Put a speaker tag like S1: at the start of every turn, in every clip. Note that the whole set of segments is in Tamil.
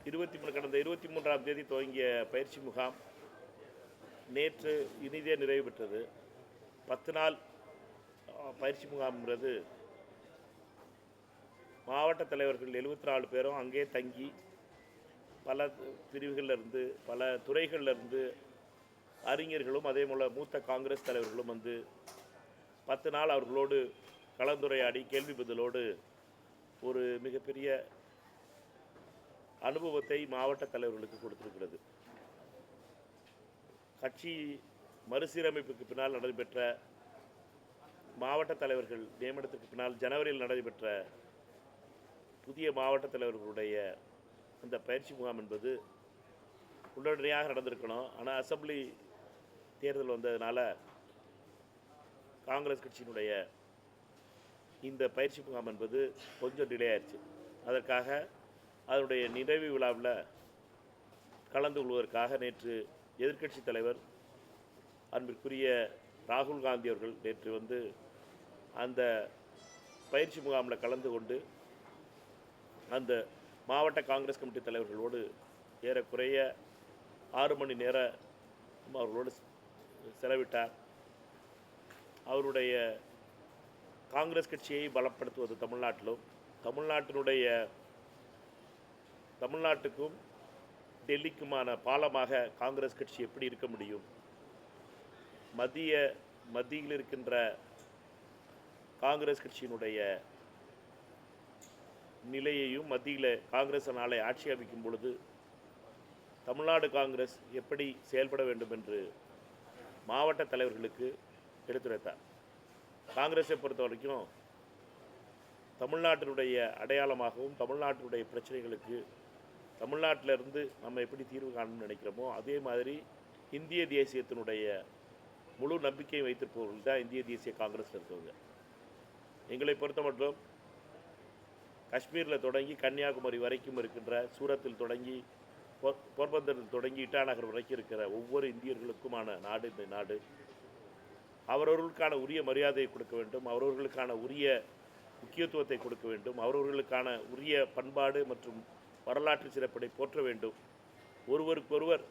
S1: கடந்த 23ஆம் தேதி துவங்கிய பயிற்சி முகாம் நேற்று இனிதே நிறைவு பெற்றது. 10 நாள் பயிற்சி முகாம்ங்கிறது மாவட்ட தலைவர்கள் 74 பேரும் அங்கே தங்கி பல பிரிவுகளிலிருந்து பல துறைகளிலிருந்து அறிஞர்களும் அதே போல் மூத்த காங்கிரஸ் தலைவர்களும் வந்து 10 நாள் அவர்களோடு கலந்துரையாடி கேள்வி பதிலோடு ஒரு மிகப்பெரிய அனுபவத்தை மாவட்ட தலைவர்களுக்கு கொடுத்திருக்கிறது. கட்சி மறுசீரமைப்புக்கு பின்னால் நடைபெற்ற மாவட்ட தலைவர்கள் நியமனத்திற்கு பின்னால் ஜனவரியில் நடைபெற்ற புதிய மாவட்ட தலைவர்களுடைய அந்த பயிற்சி முகாம் என்பது உடனடியாக நடந்திருக்கணும். ஆனால் அசெம்பிளி தேர்தல் வந்ததுனால காங்கிரஸ் கட்சியினுடைய இந்த பயிற்சி முகாம் என்பது கொஞ்சம் டிலே ஆயிடுச்சு. அதற்காக அதனுடைய நிறைவு விழாவில் கலந்து கொள்வதற்காக நேற்று எதிர்க்கட்சி தலைவர் அன்பிற்குரிய ராகுல் காந்தி அவர்கள் நேற்று வந்து அந்த பயிற்சி முகாமில் கலந்து கொண்டு அந்த மாவட்ட காங்கிரஸ் கமிட்டி தலைவர்களோடு ஏறக்குறைய 6 மணி நேரம் அவர்களோடு செலவிட்டார். அவருடைய காங்கிரஸ் கட்சியை பலப்படுத்துவது தமிழ்நாட்டுக்கும் டெல்லிக்குமான பாலமாக காங்கிரஸ் கட்சி எப்படி இருக்க முடியும், மத்தியில் இருக்கின்ற காங்கிரஸ் கட்சியினுடைய நிலையையும் மத்தியில் காங்கிரஸ் நாளை ஆட்சி அமைக்கும் பொழுது தமிழ்நாடு காங்கிரஸ் எப்படி செயல்பட வேண்டும் என்று மாவட்ட தலைவர்களுக்கு எடுத்துரைத்தார். காங்கிரஸை பொறுத்த வரைக்கும் தமிழ்நாட்டினுடைய அடையாளமாகவும் தமிழ்நாட்டினுடைய பிரச்சனைகளுக்கு தமிழ்நாட்டிலிருந்து நம்ம எப்படி தீர்வு காணணும்னு நினைக்கிறோமோ அதே மாதிரி இந்திய தேசியத்தினுடைய முழு நம்பிக்கை வைத்திருப்பவர்கள் தான் இந்திய தேசிய காங்கிரஸில் இருக்கவங்க. எங்களை பொறுத்த மட்டும் காஷ்மீரில் தொடங்கி கன்னியாகுமரி வரைக்கும் இருக்கின்ற சூரத்தில் தொடங்கி போர்பந்தரில் தொடங்கி இட்டாநகர் வரைக்கும் இருக்கிற ஒவ்வொரு இந்தியர்களுக்குமான நாடு இந்த நாடு. அவரவர்களுக்கான உரிய மரியாதையை கொடுக்க வேண்டும், அவரவர்களுக்கான உரிய முக்கியத்துவத்தை கொடுக்க வேண்டும், அவரவர்களுக்கான உரிய பண்பாடு மற்றும் வரலாற்று சிறப்பை போற்ற வேண்டும். ஒருவருக்கொருவர்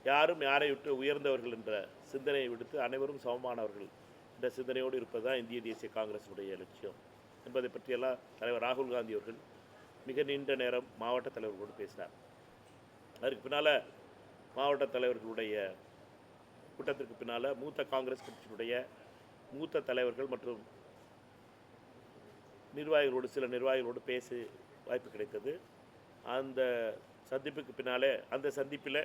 S1: யாரும் யாரை விட்டு உயர்ந்தவர்கள் என்ற சிந்தனையை விடுத்து அனைவரும் சமமானவர்கள் என்ற சிந்தனையோடு இருப்பது தான் இந்திய தேசிய காங்கிரஸுடைய லட்சியம் என்பதை பற்றியெல்லாம் தலைவர் ராகுல் காந்தி அவர்கள் மிக நீண்ட நேரம் மாவட்ட தலைவர்களோடு பேசினார். அதற்கு பின்னால் மாவட்ட தலைவர்களுடைய கூட்டத்திற்கு பின்னால் மூத்த காங்கிரஸ் கட்சியினுடைய மூத்த தலைவர்கள் மற்றும் சில நிர்வாகிகளோடு பேச வாய்ப்பு கிடைத்தது. அந்த சந்திப்பில்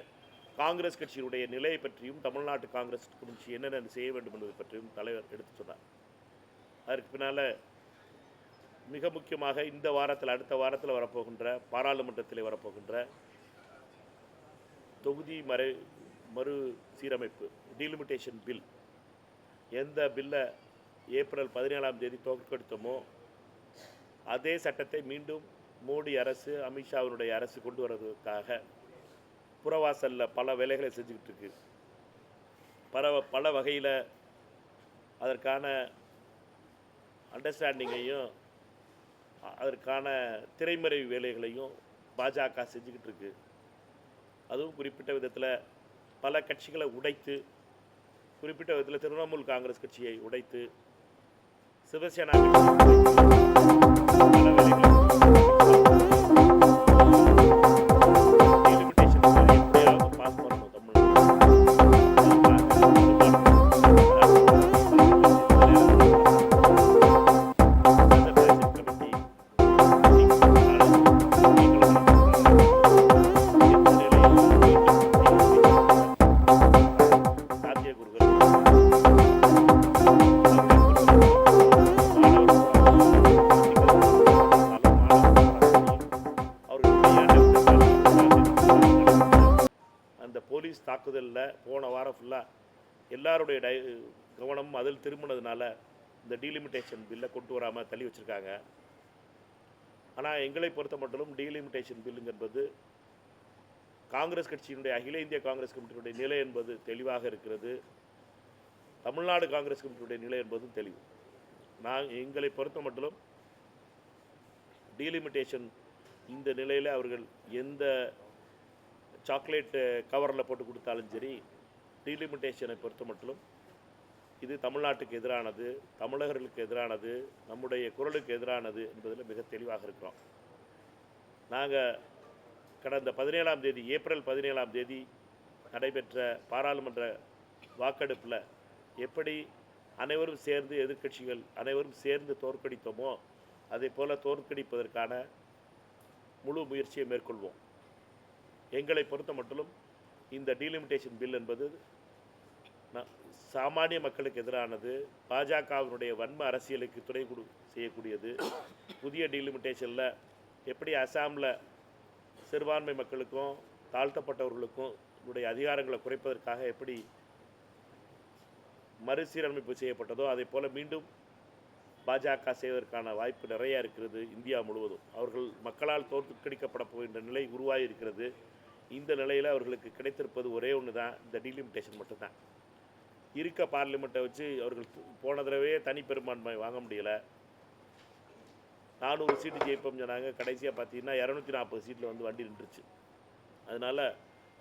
S1: காங்கிரஸ் கட்சியினுடைய நிலையை பற்றியும் தமிழ்நாட்டு காங்கிரஸ் கட்சி என்னென்ன செய்ய வேண்டும் என்பதை பற்றியும் தலைவர் எடுத்து சொன்னார். அதற்கு பின்னால் மிக முக்கியமாக இந்த வாரத்தில் அடுத்த வாரத்தில் வரப்போகின்ற பாராளுமன்றத்தில் வரப்போகின்ற தொகுதி மறு சீரமைப்பு டீலிமிட்டேஷன் பில், எந்த பில்லை ஏப்ரல் 17ஆம் தேதி தோற்கடித்தோமோ அதே சட்டத்தை மீண்டும் மோடி அரசு அமித்ஷாவினுடைய அரசு கொண்டு வருவதற்காக புறவாசலில் பல வேலைகளை செஞ்சுக்கிட்டு இருக்கு. பல வகையில் அதற்கான அண்டர்ஸ்டாண்டிங்கையும் அதற்கான திரைமறைவு வேலைகளையும் பாஜக செஞ்சுக்கிட்டு இருக்கு. அதுவும் குறிப்பிட்ட விதத்தில் பல கட்சிகளை உடைத்து, குறிப்பிட்ட விதத்தில் திரிணாமுல் காங்கிரஸ் கட்சியை உடைத்து, சிவசேனா பல வேலைகளை பாஸ் பண்ணணும். போலீஸ் தாக்குதலில் போன வாரம் ஃபுல்லாக எல்லாருடைய கவனமும் அதில் திரும்பினதுனால இந்த டீலிமிட்டேஷன் பில்லை கொண்டு வராமல் தள்ளி வச்சுருக்காங்க. ஆனால் எங்களை பொறுத்த மட்டும் டீலிமிட்டேஷன் பில்லுங்க என்பது காங்கிரஸ் கட்சியினுடைய அகில இந்திய காங்கிரஸ் கமிட்டியினுடைய நிலை என்பது தெளிவாக இருக்கிறது. தமிழ்நாடு காங்கிரஸ் கமிட்டியுடைய நிலை என்பதும் தெளிவு. எங்களை பொறுத்த மட்டும் டீலிமிட்டேஷன் இந்த நிலையில் அவர்கள் எந்த சாக்லேட் கவரில் போட்டு கொடுத்தாலும் சரி, டீலிமிட்டேஷனை பொறுத்த மட்டும் இது தமிழ்நாட்டுக்கு எதிரானது, தமிழர்களுக்கு எதிரானது, நம்முடைய குரலுக்கு எதிரானது என்பதில் மிக தெளிவாக இருக்கிறோம். நாங்கள் கடந்த 17ஆம் தேதி, ஏப்ரல் 17ஆம் தேதி நடைபெற்ற பாராளுமன்ற வாக்கெடுப்பில் எப்படி அனைவரும் சேர்ந்து, எதிர்க்கட்சிகள் அனைவரும் சேர்ந்து தோற்கடித்தோமோ அதே போல் தோற்கடிப்பதற்கான முழு முயற்சியை மேற்கொள்வோம். எங்களை பொறுத்த மட்டும் இந்த டீலிமிட்டேஷன் பில் என்பது சாமானிய மக்களுக்கு எதிரானது, பாஜகவினுடைய வன்ம அரசியலுக்கு துணை செய்யக்கூடியது. புதிய டீலிமிட்டேஷனில் எப்படி அசாமில் சிறுபான்மை மக்களுக்கும் தாழ்த்தப்பட்டவர்களுக்கும் உடைய அதிகாரங்களை குறைப்பதற்காக எப்படி மறுசீரமைப்பு செய்யப்பட்டதோ அதே போல் மீண்டும் பாஜக செய்வதற்கான வாய்ப்பு நிறையா இருக்கிறது. இந்தியா முழுவதும் அவர்கள் மக்களால் தோற்கடிக்கப்பட போகின்ற நிலை உருவாகி இருக்கிறது. இந்த நிலையில் அவர்களுக்கு கிடைத்திருப்பது ஒரே ஒன்று தான், இந்த டீலிமிட்டேஷன் மட்டும்தான். இருக்க பார்லிமெண்ட்டை வச்சு அவர்கள் போன தடவையே தனிப்பெரும்பான்மை வாங்க முடியலை. 400 சீட்டு ஜெயிப்போம் சொன்னாங்க. கடைசியாக பார்த்தீங்கன்னா 240 சீட்டில் வந்து வண்டி நின்றுச்சு. அதனால்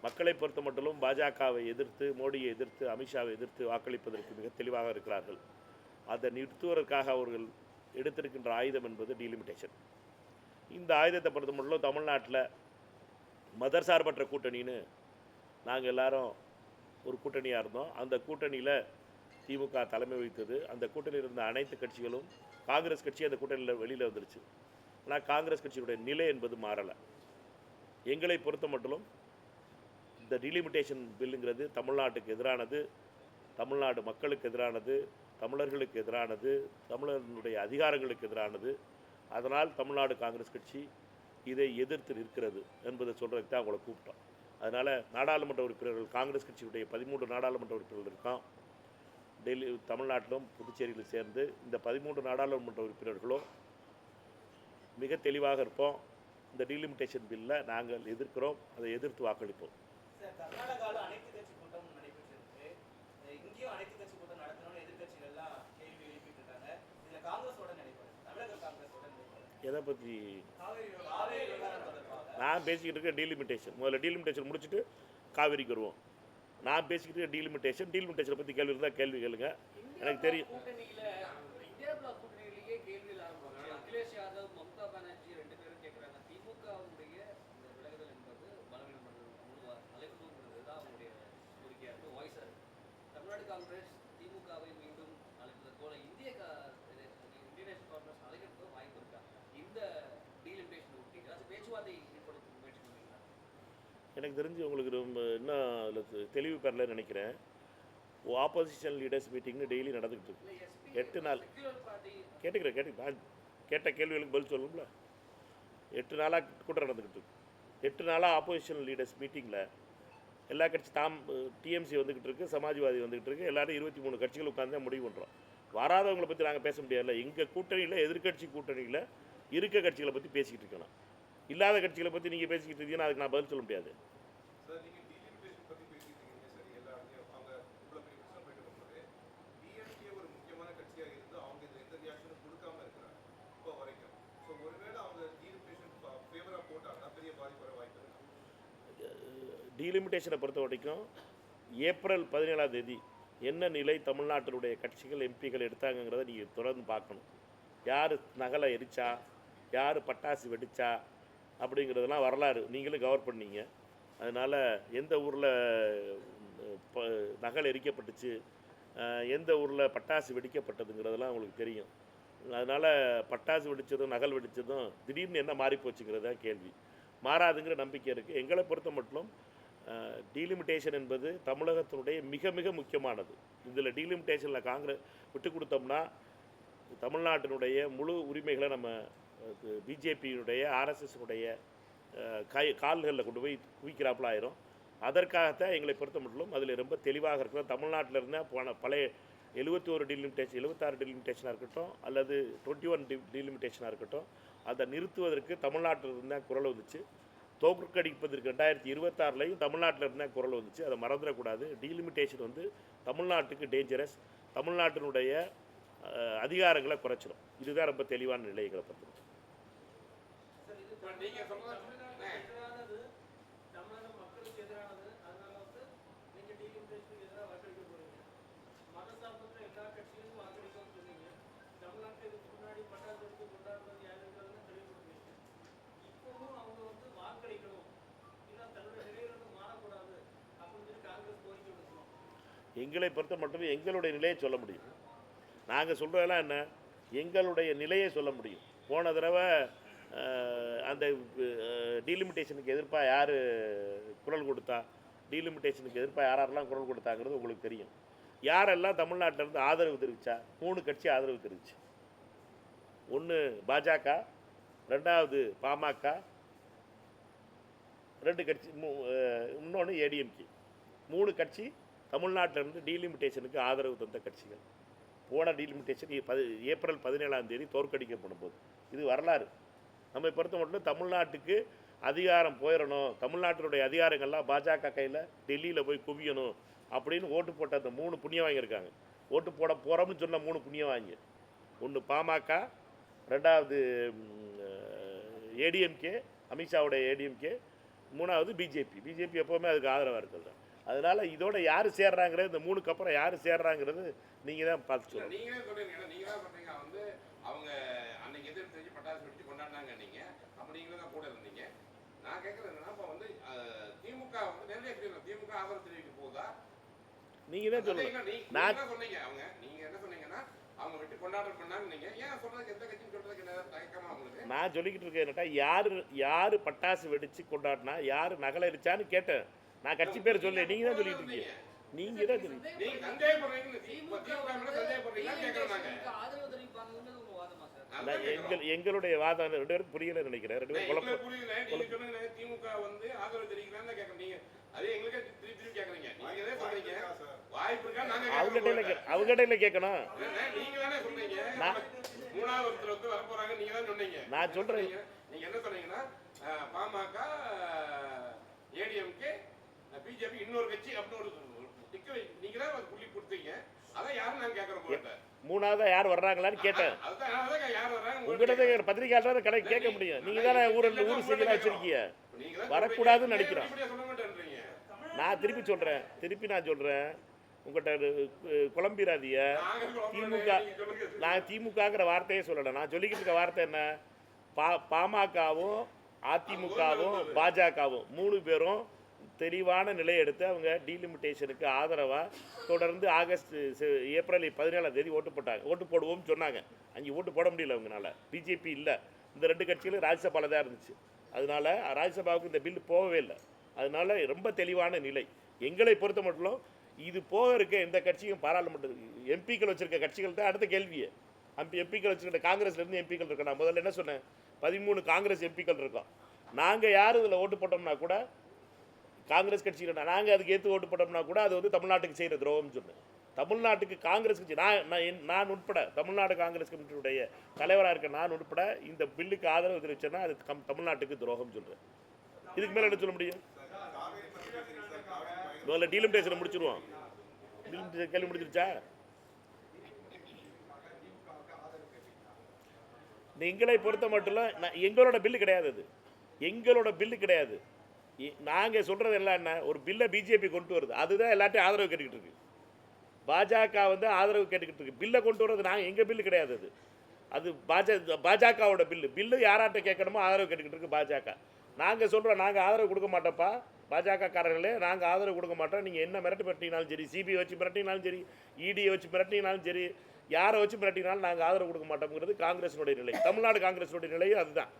S1: மக்களை பொறுத்த மட்டும் பாஜகவை எதிர்த்து, மோடியை எதிர்த்து, அமித்ஷாவை எதிர்த்து வாக்களிப்பதற்கு மிக தெளிவாக இருக்கிறார்கள். அதை நிறுத்துவதற்காக அவர்கள் எடுத்திருக்கின்ற ஆயுதம் என்பது டீலிமிட்டேஷன். இந்த ஆயுதத்தை பொறுத்த மட்டும் தமிழ்நாட்டில் மதர் சார்பற்ற கூட்டணின்னு நாங்கள் எல்லாரும் ஒரு கூட்டணியாக இருந்தோம். அந்த கூட்டணியில் திமுக தலைமை வகித்தது. அந்த கூட்டணியில் இருந்த அனைத்து கட்சிகளும், காங்கிரஸ் கட்சி அந்த கூட்டணியில் வெளியில் வந்துருச்சு. ஆனால் காங்கிரஸ் கட்சியுடைய நிலை என்பது மாறலை. எங்களை பொறுத்த மட்டும் இந்த டீலிமிட்டேஷன் பில்லுங்கிறது தமிழ்நாட்டுக்கு எதிரானது, தமிழ்நாடு மக்களுக்கு எதிரானது, தமிழர்களுக்கு எதிரானது, தமிழர்களுடைய அதிகாரங்களுக்கு எதிரானது. அதனால் தமிழ்நாடு காங்கிரஸ் கட்சி இதை எதிர்த்து நிற்கிறது என்பதை சொல்கிறதுக்கு தான் அவங்கள கூப்பிட்டோம். அதனால் நாடாளுமன்ற உறுப்பினர்கள், காங்கிரஸ் கட்சியுடைய 13 நாடாளுமன்ற உறுப்பினர்கள் இருக்கோம். டெல்லி, தமிழ்நாட்டிலும் புதுச்சேரியில் சேர்ந்து இந்த 13 நாடாளுமன்ற உறுப்பினர்களும் மிக தெளிவாக இருப்போம். இந்த டீலிமிட்டேஷன் பில்லை நாங்கள் எதிர்க்கிறோம், அதை எதிர்த்து வாக்களிப்போம்.
S2: கர்நாடகாவில் அனைத்து கட்சி கூட்டம் நடைபெற்றிருக்கு. இங்கேயும் அனைத்து கட்சி கூட்டம் நடத்தணும்னு எதிர்கட்சிகள்லாம் கேள்வி எழுப்பிட்டு இருக்காங்க. இதில் காங்கிரஸோட நிலைப்பாடு, தமிழக காங்கிரஸோட நிலைப்பாடு
S1: எதை பற்றி நான் பேசிக்கிட்டு இருக்கேன்? டீலிமிட்டேஷன். முதல்ல டீலிமிட்டேஷன் முடிச்சுட்டு காவேரிக்கு வருவோம். நான் பேசிக்கிட்டு இருக்க டீலிமிட்டேஷனை பற்றி கேள்வி இருந்தால் கேள்வி கேளுங்க, எனக்கு தெரியும்.
S3: அகிலேஷ் யாதவ், மம்தா பானர்ஜி 2 பேரும் கேட்குறாங்க, திமுகவுடைய இந்த விலகுதல் என்பது பலவீனப்படுறது தான் அவங்களுடைய கோரிக்கையாக இருக்குது, வாய்ஸாக இருக்குது. தமிழ்நாடு காங்கிரஸ் திமுகவை மீண்டும் அழைப்பது போல இந்தியன் நேஷனல் காங்கிரஸ் அழைக்கிறதுக்கு வாய்ப்பு இருக்கா? இந்த டீலிமிட்டேஷன் ஒட்டி ஏதாச்சும் பேச்சுவார்த்தை ஏற்படுத்த முயற்சி பண்ணுவீங்களா?
S1: எனக்கு தெரிஞ்சு உங்களுக்கு ரொம்ப இன்னும் அதில் தெளிவு பெறலன்னு நினைக்கிறேன். ஆப்போசிஷன் லீடர்ஸ் மீட்டிங்னு டெய்லி நடந்துக்கிட்டு இருக்கு. 8 நாள் கேட்டுக்கிறேன். கேட்ட கேள்விகளுக்கு பதில் சொல்லணும்ல. 8 நாளாக கூட்டம் நடந்துக்கிட்டு இருக்கு. 8 நாளாக ஆப்போசிஷன் லீடர்ஸ் மீட்டிங்கில் எல்லா கட்சி டிஎம்சி வந்துக்கிட்டு இருக்குது, சமாஜ்வாதி வந்துக்கிட்டு இருக்குது. எல்லோரும் 23 கட்சிகள் உட்காந்து தான் முடிவு பண்ணுறோம். வராதவங்களை பற்றி நாங்கள் பேச முடியாதுல்ல. எங்கள் கூட்டணியில், எதிர்கட்சி கூட்டணியில் இருக்க கட்சிகளை பற்றி பேசிக்கிட்டு இருக்கணும். இல்லாத கட்சிகளை பற்றி நீங்கள் பேசிக்கிட்டு இருக்கீங்கன்னா அதுக்கு நான் பதில் சொல்ல முடியாது. டீலிமிட்டேஷனை பொறுத்த வரைக்கும் ஏப்ரல் 17ஆம் தேதி என்ன நிலை தமிழ்நாட்டினுடைய கட்சிகள், எம்பிகள் எடுத்தாங்கிறத நீங்கள் தொடர்ந்து பார்க்கணும். யார் நகலை எரிச்சா, யார் பட்டாசு வெடிச்சா அப்படிங்கிறதெல்லாம் வரலாறு நீங்களும் கவர் பண்ணீங்க. அதனால் எந்த ஊரில் நகல் எரிக்கப்பட்டுச்சு, எந்த ஊரில் பட்டாசு வெடிக்கப்பட்டதுங்கிறதெல்லாம் உங்களுக்கு தெரியும். அதனால் பட்டாசு வெடித்ததும் நகல் வெடித்ததும் திடீர்னு என்ன மாறிப்போச்சுங்கிறது தான் கேள்வி. மாறாதுங்கிற நம்பிக்கை இருக்குது. எங்களை பொறுத்த மட்டும் டீலிமிட்டேஷன் என்பது தமிழகத்தினுடைய மிக மிக முக்கியமானது. இதில் டீலிமிட்டேஷனில் காங்கிரஸ் விட்டு கொடுத்தோம்னா தமிழ்நாட்டினுடைய முழு உரிமைகளை நம்ம பிஜேபியினுடைய, ஆர்எஸ்எஸ்னுடைய கால்களில் கொண்டு போய் குவிக்கிறாப்புல ஆயிரும். அதற்காகத்தான் எங்களை பொறுத்த மட்டும் அதில் ரொம்ப தெளிவாக இருக்கிறோம். தமிழ்நாட்டில் இருந்தால் பழைய 71 டீலிமிட்டேஷன், 76 டீலிமிட்டேஷனாக இருக்கட்டும், அல்லது 21 டீலிமிட்டேஷனாக இருக்கட்டும், அதை நிறுத்துவதற்கு தமிழ்நாட்டில் இருந்தால் குரல் வந்துச்சு. தோற்கடிப்பதற்கு 2026லையும் தமிழ்நாட்டில் இருந்தால் குரல் வந்துச்சு. அதை மறந்துடக்கூடாது. டீலிமிட்டேஷன் வந்து தமிழ்நாட்டுக்கு டேஞ்சரஸ், தமிழ்நாட்டினுடைய அதிகாரங்களை குறைச்சிடும். இதுதான் ரொம்ப தெளிவான நிலைகளை பற்றி.
S4: நீங்க சொல்றது
S5: எதிரானது தமிழக மக்களுக்கு எதிரானது. அதனால வந்து நீங்க டீலிமிட்டேஷனுக்கு எதிராக வாக்களிக்க போறீங்க. மதசார்பற்ற எல்லா கட்சிகளும் வாக்களிக்கணும்னு சொன்னீங்க. தமிழ்நாட்டில் இதுக்கு முன்னாடி பட்டாசு வெடித்து கொண்டாடுறது யாருங்கிறதுன்னு தெளிவுபடுத்தீங்க. இப்பவும் அவங்க வந்து வாக்களிக்கணும், இல்லை தன்னுடைய நிலையிலிருந்து மாறக்கூடாது அப்படின்னு சொல்லி காங்கிரஸ் கோரிக்கை விடுக்கணும்.
S1: எங்களை பொறுத்த மட்டும் எங்களுடைய நிலையை சொல்ல முடியும். நாங்கள் சொல்கிறதெல்லாம் என்ன, எங்களுடைய நிலையை சொல்ல முடியும். போன தடவை அந்த டீலிமிட்டேஷனுக்கு எதிர்ப்பாக யார் குரல் கொடுத்தா, டீலிமிட்டேஷனுக்கு எதிர்ப்பாக யாரெல்லாம் குரல் கொடுத்தாங்கிறது உங்களுக்கு தெரியும். யாரெல்லாம் தமிழ்நாட்டிலேருந்து ஆதரவு தெரிவித்தா, 3 கட்சி ஆதரவு தெரிவிச்சு. ஒன்று பாஜக, ரெண்டாவது பாமக, 2 கட்சி, இன்னொன்று ஏடிஎம்கே. 3 கட்சி தமிழ்நாட்டிலேருந்து டீலிமிட்டேஷனுக்கு ஆதரவு தந்த கட்சிகள். போன டீலிமிட்டேஷன் ஏப்ரல் 17ஆம் தேதி தோற்கடிக்கப்படும் போது, இது வரலாறு. நம்மை பொறுத்த மட்டும் தமிழ்நாட்டுக்கு அதிகாரம் போயிடணும், தமிழ்நாட்டினுடைய அதிகாரங்கள்லாம் பாஜக கையில் டெல்லியில் போய் குவியணும் அப்படின்னு ஓட்டு போட்ட அந்த 3 புண்ணியம் வாங்கியிருக்காங்க. ஓட்டு போட போகிறோம்னு சொன்ன 3 புண்ணியம் வாங்கி, ஒன்று பாமக, ரெண்டாவது ஏடிஎம்கே, அமித்ஷாவுடைய ஏடிஎம்கே, 3வது பிஜேபி எப்போவுமே அதுக்கு ஆதரவாக இருக்குது. அதனால் இதோட யார் சேர்றாங்கிறது, இந்த 3க்கு அப்புறம் யார் சேர்றாங்கிறது நீங்கள் தான் பார்த்து சொல்லணும்.
S4: நீங்களே சொல்றீங்க, நீங்க தான் சொல்றீங்க வந்து அவங்க அன்னைக்கு எதிர்ப்பு தெரிஞ்சு பட்டாசு வெடிச்சு கொண்டாடினாங்க. நீங்க அப்ப நீங்களே தான் கூட இருந்தீங்க. நான் கேட்கறது என்னன்னா, இப்போ வந்து திமுக வந்து நிறைய திமுக ஆதரவு தெரிவிக்க போதா?
S1: நீங்கள் தான் சொல்லணும்.
S4: நான் சொன்னீங்க, நீங்க என்ன சொன்னீங்கன்னா அவங்க வெட்டி கொண்டாட்டம் பண்ணாங்க. நீங்க ஏன் சொல்றதுக்கு எந்த கட்சின்னு சொல்றதுக்கு என்ன தயக்கமா உங்களுக்கு? நான்
S1: சொல்லிக்கிட்டு இருக்கேன் என்னட்டா, யார் பட்டாசு வெடிச்சு கொண்டாடினா, யார் நகலரிச்சான்னு கேட்டேன். நான் கட்சி பேர் சொல்ல, நீங்கள் தான் சொல்லிட்டு இருக்கீங்க. நீங்கள் தான் சொல்லிட்டு
S4: நீங்க சந்தேகப்படுறீங்க, திமுக மேல சந்தேகப்படுறீங்கன்னு கேட்கறோம். நாங்க
S3: ஆதரவு தெரிவிப்பாங்கன்னு உங்க வாதமா சார்?
S1: எங்களுடைய வாதம் 2 பேரும் புரியல நினைக்கிறேன். 2 பேரும் குழப்பம்.
S4: புரியல. நீங்க சொன்னீங்க திமுக வந்து ஆதரவு தெரிவிக்கிறான்னு கேட்கறீங்க. நீங்க அதே எங்களுக்கே திருப்பி கேட்கறீங்க. நீங்க எதை சொல்றீங்க? வாய்ப்பு இருக்கா? நாங்க
S1: அவங்ககிட்ட கேட்கணும்.
S4: நீங்க தானே சொன்னீங்க 3வது ஒருத்தர் வந்து வர போறாங்க. நீங்க தான் சொன்னீங்க.
S1: நான் சொல்றேன்.
S4: நீங்க என்ன சொன்னீங்கன்னா பாமக, ஏடிஎம்கே, பிஜேபி, இன்னொரு கட்சி அப்படின்னு ஒரு டிக்க நீங்க தான் ஒரு புள்ளி கொடுத்தீங்க. அதான் யாரும் நான் கேட்கறோம். போட்ட
S1: 3ஆவதா யார் வர்றாங்களான்னு கேட்டேன்.
S4: அதான் யார் வர்றாங்க
S1: உங்ககிட்ட பத்திரிகையாளர் கடை கேட்க முடியும். நீங்க தானே ஊர் செய்யலாம் வச்சிருக்கீங்க. வரக்கூடாதுன்னு நினைக்கிறோம்.
S4: சொல்ல மாட்டேன்றீங்க.
S1: நான் திருப்பி சொல்றேன் உங்கள்கிட்ட குழம்பிராதிய. திமுக, நான் திமுகங்கிற வார்த்தையே சொல்லலை. நான் சொல்லிக்கிட்டு இருக்க வார்த்தை என்ன, பாமகவும் அதிமுகவும் பாஜகவும் 3 பேரும் தெளிவான நிலையை எடுத்து அவங்க டீலிமிட்டேஷனுக்கு ஆதரவாக தொடர்ந்து ஏப்ரல் 17ஆம் தேதி ஓட்டு போடுவோம்னு சொன்னாங்க. அங்கே ஓட்டு போட முடியல அவங்களால. பிஜேபி இல்லை, இந்த 2 கட்சிகளும் ராஜ்யசபாவில் தான் இருந்துச்சு. அதனால ராஜ்யசபாவுக்கு இந்த பில் போகவே இல்லை. அதனால ரொம்ப தெளிவான நிலை. எங்களை பொறுத்த மட்டும் இது போக இருக்க எந்த கட்சியும் பாராளுமன்ற எம்பிக்கள் வச்சிருக்க கட்சிகள் தான் அடுத்த கேள்வியே. எம்பிக்கள் வச்சுருக்க காங்கிரஸ்லேருந்து எம்பிக்கள் இருக்கா? நான் முதல்ல என்ன சொன்னேன், 13 காங்கிரஸ் எம்பிக்கள் இருக்கோம். நாங்கள் யார் இதில் ஓட்டு போட்டோம்னா கூட, காங்கிரஸ் கட்சியில் நாங்கள் அதுக்கு ஏற்று ஓட்டு போட்டோம்னா கூட அது வந்து தமிழ்நாட்டுக்கு செய்கிற துரோகம்னு சொன்னேன். தமிழ்நாட்டுக்கு காங்கிரஸ் கட்சி நான் உட்பட, தமிழ்நாடு காங்கிரஸ் கமிட்டியுடைய தலைவராக இருக்க நான் உட்பட இந்த பில்லுக்கு ஆதரவு தெரிவிச்சேன்னா அது தமிழ்நாட்டுக்கு துரோகம் சொல்கிறேன். இதுக்கு மேலே என்ன சொல்ல முடியும்? முதல்ல டீலிமிட்டேஷனை முடிச்சிருவோம். டீலிமிட்டேஷன் கேள்வி முடிச்சிருச்சா? எங்களை பொறுத்த மட்டும் எங்களோட பில்லு கிடையாது. அது எங்களோட பில்லு கிடையாது. நாங்கள் சொல்கிறது எல்லாம் என்ன, ஒரு பில்லை பிஜேபி கொண்டு வருது, அதுதான் எல்லாத்தையும் ஆதரவு கேட்டுக்கிட்டு இருக்கு. பாஜக வந்து ஆதரவு கேட்டுக்கிட்டு இருக்கு. பில்லை கொண்டு வர்றது எங்கள் பில்லு கிடையாது. அது பாஜகவோட பில்லு யாராட்ட கேட்கணுமோ ஆதரவு கேட்டுக்கிட்டு இருக்கு பாஜக. நாங்கள் சொல்கிறோம், நாங்கள் ஆதரவு கொடுக்க மாட்டோம்ப்பா, பாஜகக்காரர்களே நாங்கள் ஆதரவு கொடுக்க மாட்டோம். நீங்கள் என்ன மிரட்டினாலும் சரி, சிபிஐ வச்சு மிரட்டினாலும் சரி, இடியை வச்சு மிரட்டினாலும் சரி, யாரை வச்சு மிரட்டினாலும் நாங்கள் ஆதரவு கொடுக்க மாட்டோம்ங்கிறது காங்கிரஸினுடைய நிலை. தமிழ்நாடு காங்கிரஸினுடைய நிலையும் அதுதான்.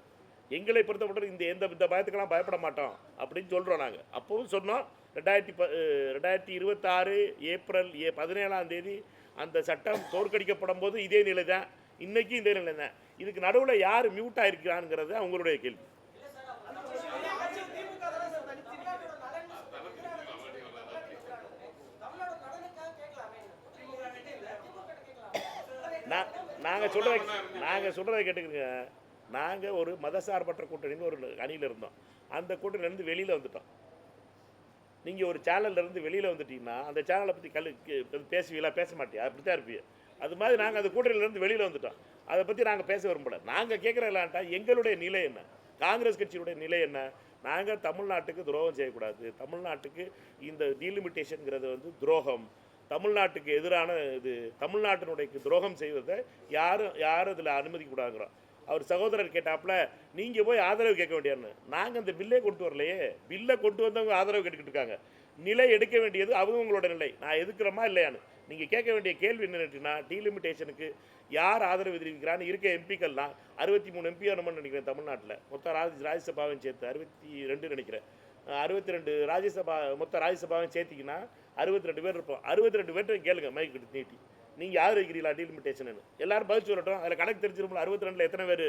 S1: எங்களை பொறுத்தப்பட்ட இந்த பயத்துக்கெல்லாம் பயப்பட மாட்டோம் அப்படின்னு சொல்கிறோம். நாங்கள் அப்போவும் சொன்னோம். 2026 ஏப்ரல் 17ஆம் தேதி அந்த சட்டம் தோற்கடிக்கப்படும் போது இதே நிலை தான், இன்றைக்கும் இதே நிலை தான். இதுக்கு நடுவில் யார் மியூட்டாக இருக்கிறாங்கிறது அவங்களுடைய கேள்வி. நாங்கள் சொல்கிறத கேட்டுக்கிறங்க. நாங்கள் ஒரு மதசார்பற்ற கூட்டணின்னு ஒரு அணியில் இருந்தோம். அந்த கூட்டணியிலேருந்து வெளியில் வந்துட்டோம். நீங்கள் ஒரு சேனல்லேருந்து வெளியில் வந்துட்டீங்கன்னா அந்த சேனலை பற்றி பேசுவீங்களா? பேச மாட்டியா? அப்படி தான் இருப்பீங்க. அது மாதிரி நாங்கள் அந்த கூட்டணியிலேருந்து வெளியில் வந்துட்டோம். அதை பற்றி நாங்கள் பேச விரும்பல. நாங்கள் கேட்குற இல்லாட்டா எங்களுடைய நிலை என்ன, காங்கிரஸ் கட்சியுடைய நிலை என்ன? நாங்கள் தமிழ்நாட்டுக்கு துரோகம் செய்யக்கூடாது, தமிழ்நாட்டுக்கு இந்த டீலிமிட்டேஷனுங்கிறது வந்து துரோகம், தமிழ்நாட்டுக்கு எதிரான இது, தமிழ்நாட்டினுடைய துரோகம் செய்வதை யாரும் இதில் அனுமதிக்கூடாதுங்கிறோம். அவர் சகோதரர் கேட்டாப்புல நீங்கள் போய் ஆதரவு கேட்க வேண்டியான்னு. நாங்கள் அந்த பில்லே கொண்டு வரலையே, பில்லை கொண்டு வந்தவங்க ஆதரவு கேட்டுக்கிட்டு இருக்காங்க. நிலை எடுக்க வேண்டியது அவங்களோட நிலை. நான் எதுக்குறோமா இல்லையான்னு நீங்கள் கேட்க வேண்டிய கேள்வி என்னன்னா, டீலிமிட்டேஷனுக்கு யார் ஆதரவு தெரிவிக்கிறான்னு இருக்க எம்பிக்கள்லாம் 63 எம்பி வேணும்னு நினைக்கிறேன் தமிழ்நாட்டில். மொத்தம் ராஜ்யசபாவையும் சேர்த்து 62 நினைக்கிறேன். 62 ராஜ்யசபா மொத்த ராஜ்யசபாவையும் சேர்த்திங்கன்னா 62 பேர் இருப்போம். 62 பேர்கிட்ட கேளுங்க மைக் எடுத்து நீட்டி, நீங்கள் யார் வைக்கிறீங்களா டீலிமிட்டேஷன்? எல்லாரும் பதில் சொல்லட்டும். அதில் கணக்கு தெரிஞ்சிருப்போம் 62 எத்தனை பேர்